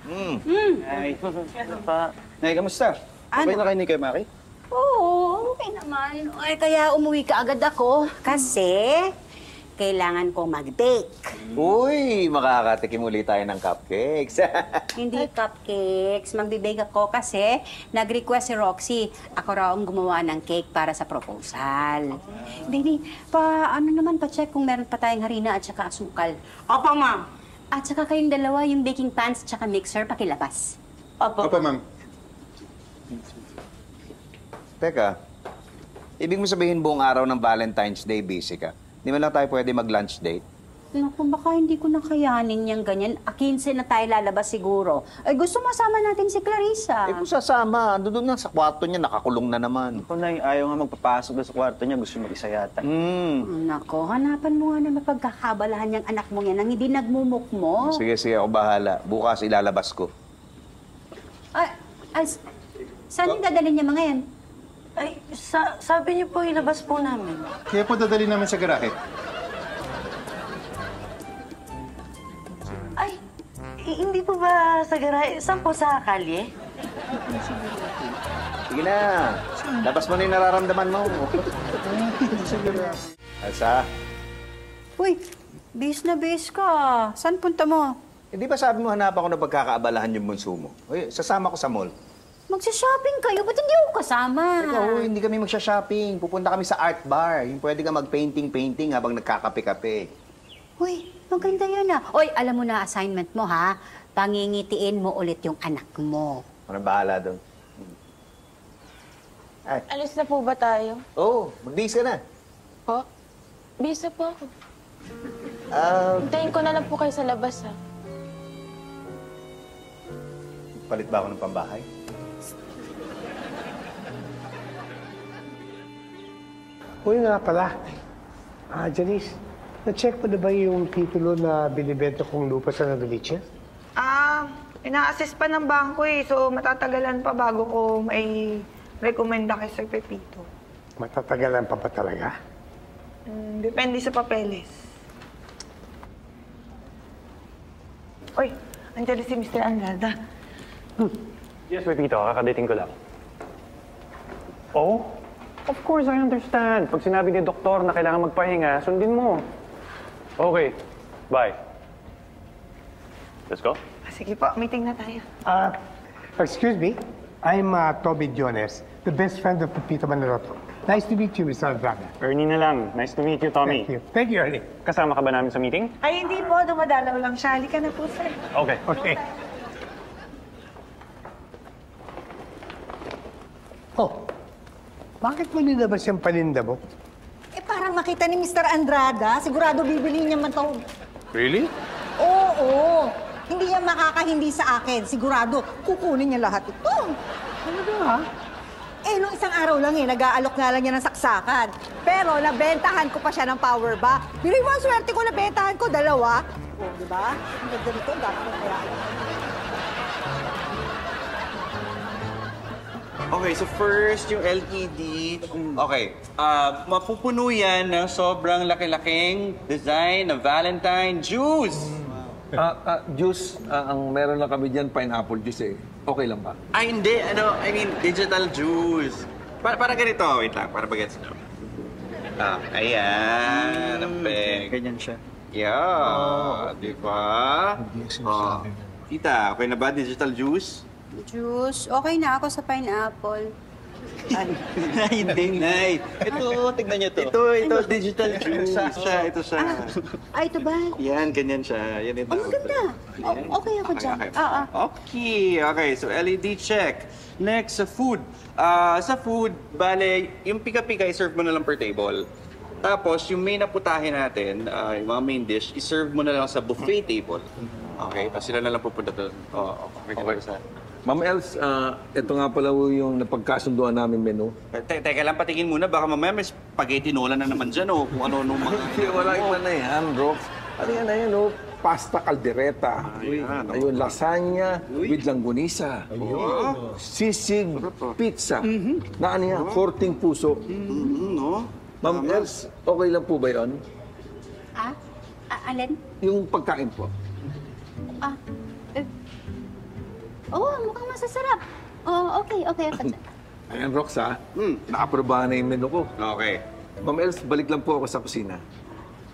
Nay. Nay, kamusta? Okay na kayo ni Kuya Maki? Oo, okay naman. Ay, kaya umuwi ka agad ako. Kasi kailangan kong mag-bake. Uy, makakatikim ulit tayo ng cupcakes. Hindi cupcakes. Magbe-bake ako kasi nag-request si Roxy. Ako raw ang gumawa ng cake para sa proposal. Baby, ano naman, pa-check kung meron pa tayong harina at saka asukal. Opo, ma'am. At saka kayong dalawa, yung baking pans at saka mixer, pakilabas. Opo. Opo, ma'am. Teka, ibig mo sabihin buong araw ng Valentine's Day busy ka? Di man lang tayo pwede mag-lunch date? Naku, baka hindi ko nakayanin yung ganyan. 15 na tayo lalabas siguro. Ay, gusto mo sama natin si Clarissa. Eh kung sasama, doon na sa kwarto niya, nakakulong na naman. Ako, Nay, ayaw nga magpapasok doon sa kwarto niya. Gusto mag-isa yata. Nako, hanapan mo nga na mapagkakabalahan yung anak mo yan nang hindi nagmumukmo. Sige, ako bahala. Bukas ilalabas ko. Saan yung dadalhin niya mga yan? Ay, sabi niyo po, ilabas po namin. Kaya po dadali namin sa garahe. Ay, hindi po ba sa garahe? Saan po sa kalye? Sige na. Labas mo na yung nararamdaman mo. Elsa? Uy, bis na bis ka. Saan punta mo? Eh, di ba sabi mo hanap ako na pagkakaabalahan yung bunso mo? Uy, sasama ko sa mall. Magsha-shopping kayo? Ba't hindi ako kasama? Teka, hindi kami magsha-shopping. Pupunta kami sa art bar. Yung pwede ka mag-painting-painting habang nagkakape-kape. Uy, maganda yun ah. Uy, alam mo na assignment mo ha. Pangingitiin mo ulit yung anak mo. Ano bahala doon? Ay. Alis na po ba tayo? Oo, mag-bihis ka na. Po? Bisa po ako. Hintayin ko na lang po kayo sa labas, ha? Palit ba ako ng pambahay? Uy nga pala. Janice, na-check mo na ba yung titulo na binibenta kong lupa sa Novaliches? Ina-assess pa ng bangko eh. So, matatagalan pa bago ko may rekomenda kay Sir Pepito. Matatagalan pa ba talaga? Depende sa papeles. Uy, andyan si Mr. Andrada. Yes, Pepito. Kakadating ko lang. Oh? Of course, I understand. Pag sinabi ni doktor na kailangan magpahinga, sundin mo. Okay. Bye. Let's go. Sige po, meeting na tayo. Excuse me. I'm Toby Diones, the best friend of Pepito Manaloto. Nice to meet you, Mr. Andrada. Ernie na lang. Nice to meet you, Tommy. Thank you. Thank you, Ernie. Kasama ka ba namin sa meeting? Ay, hindi po. Dumadalaw lang siya. Halika na po, sir. Okay. Okay. Oh, bakit mo nilabas yung paninda mo? Eh, parang makita ni Mr. Andrada. Sigurado bibili niya man to. Really? Oo. Hindi niya makakahindi sa akin. Sigurado, kukunin niya lahat ito. Talaga, ha? Eh, nung isang araw lang nag-aalok nga lang niya ng saksakan. Pero nabentahan ko pa siya ng power ba? Biloy mo ang swerte ko, nabentahan ko, 2. Oh, di ba? Ang ganda nito, dapat mo kaya. Okay, so first, yung LED. Okay, mapupuno yan ng sobrang laki-laking design na Valentine juice. Juice, ang meron lang kami dyan, pineapple juice eh. Okay lang ba? Ay, hindi. I mean, digital juice. Para ganito. Wait lang, para bagets nyo. Ayan. Ganyan siya. Yeah. Di ba? Tita, okay na ba digital juice? Juice, okay na ako sa pineapple. Ay, hindi, Nay. Ito, tignan niyo to. Ito, digital juice. Ito siya. Ito ba? Yan, ganyan siya. Yan ito. Maganda. Okay ako dyan. Okay, so LED check. Next, sa food. Sa food, bale, yung pika-pika, i-serve mo na lang per table. Tapos, yung main na putahe natin, yung mga main dish, i-serve mo na lang sa buffet table. Okay, tapos sila na lang pupunta doon. Okay. Ma'am Els, ito nga pala yung napagkasunduan namin menu. Teka lang, patingin muna. Baka mamaya may spaghetti nola na naman dyan, kung ano-ano mga... Wala iba na yan, bro. Ano yan, pasta caldereta. Ayun, lasagna with langgonisa. Sisig pizza. Na ano yan, korting puso. No? Ma'am Els, okay lang po ba yun? Alin? Yung pagkain po. Oo, mukhang masasarap. Oh, okay. Ayan, Rox, ha? Naaprobahan na yung menu ko. Okay. Ma'am Els, balik lang po ako sa kusina.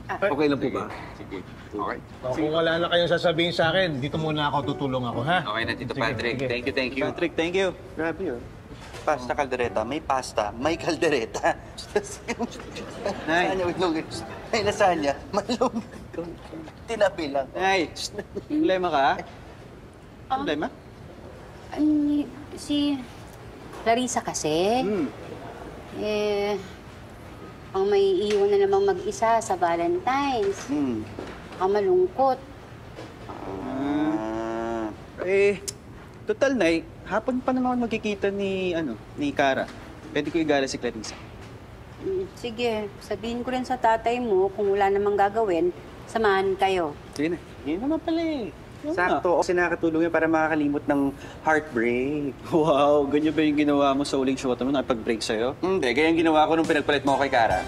Okay lang po ba? Sige. Okay. Kung wala na kayong sasabihin sa akin, dito muna ako, tutulong ako, ha? Okay na, Tito Patrick. sige. Thank you. Patrick, thank you. Grabe yun. Pasta caldereta. May pasta, may caldereta. Lasagna with noodles. May lasagna, malong. Tinabi lang. Ay, problema ka? Problema? Ay, si Clarissa kasi, ang may iwan na namang mag-isa sa Valentine's. Ang malungkot. Total, Nay, hapon pa naman magkikita ni Cara. Pwede ko igala si Clarissa. Sige, sabihin ko rin sa tatay mo kung wala namang gagawin, samahan kayo. Sige na. Yun naman pala eh. Sakto. Kasi nakakatulong yan para makakalimot ng heartbreak. Wow, ganyan ba yung ginawa mo sa uling shota mo? Nakipag-break sa'yo? Hindi, ganyan ginawa ko nung pinagpalit mo kay Cara.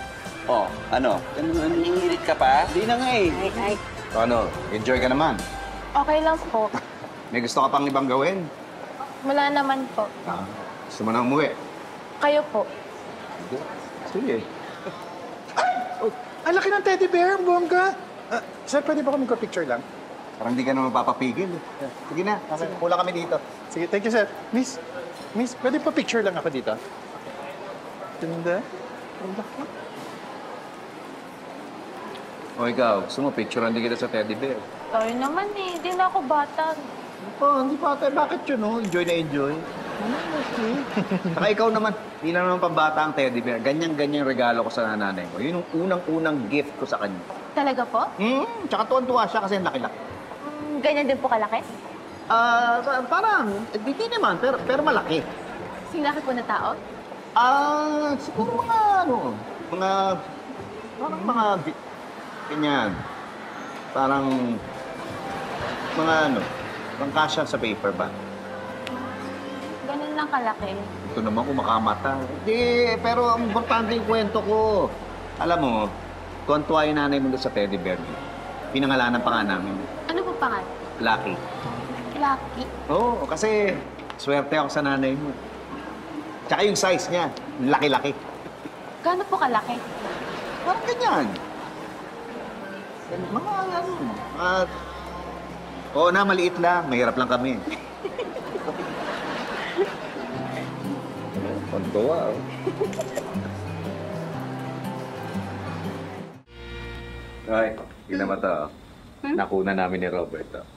Oh, ano? Nangingirit ka pa? Hindi na nga eh. Ay, So ano, enjoy ka naman. Okay lang po. May gusto ka pang ibang gawin? Wala naman po. Gusto mo na umuwi? Kayo po. Sige. Ang laki ng teddy bear, bongga. Sir, pwede ba kami picture lang? Parang hindi ka naman papapigil. Sige na, kulang kami dito. Sige, thank you, sir. Miss, pwede pa picture lang ako dito? Ganda. O ikaw, gusto mo picturean din kita sa teddy bear? Sorry naman eh. Hindi na ako bata. Hindi pa tayo. Bakit yun, no? Enjoy na enjoy. Saka ikaw naman, hindi na naman pambata ang teddy bear. Ganyan-ganyan regalo ko sa nanay ko. Yun yung unang-unang gift ko sa kanya. Talaga po? Tsaka tuwan-tuwa siya kasi ang laki-laki. Ganyan din po kalaki? Parang, hindi naman, pero malaki. Singlaki po na tao? Siguro ganyan. Parang, pangkasya sa paper ba? Ganun lang kalaki. Ito naman kumakamata. Hindi, pero ang importante yung kwento ko. Alam mo, tuwan-tuwa yung nanay mo doon sa teddy bear. Pinangalanan pa nga namin. Ano po pangalan? Lucky. Lucky? Oo, kasi swerte ako sa nanay mo. Tsaka yung size niya, laki-laki. Gaano po kalaki? Parang ganyan. Oo na, maliit lang. Mahirap lang kami. Kontuwa, oh. Ay, tignan mo to. Nakuna namin ni Robert, oh.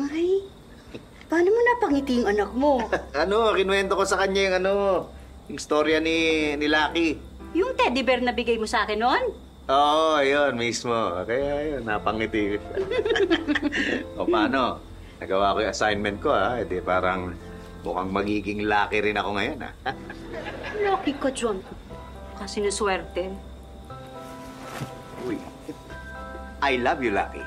Ay, paano mo napangiti yung anak mo? Kinuwento ko sa kanya yung yung storya ni Lucky. yung teddy bear na bigay mo sa akin noon? Oo, yun mismo. Kaya yun, napangiti ko siya. O paano? Nagawa ko yung assignment ko, ha? Di parang mukhang magiging lucky rin ako ngayon, ha? Lucky ka, John. Kasi naswerte. Uy, I love you, Lucky.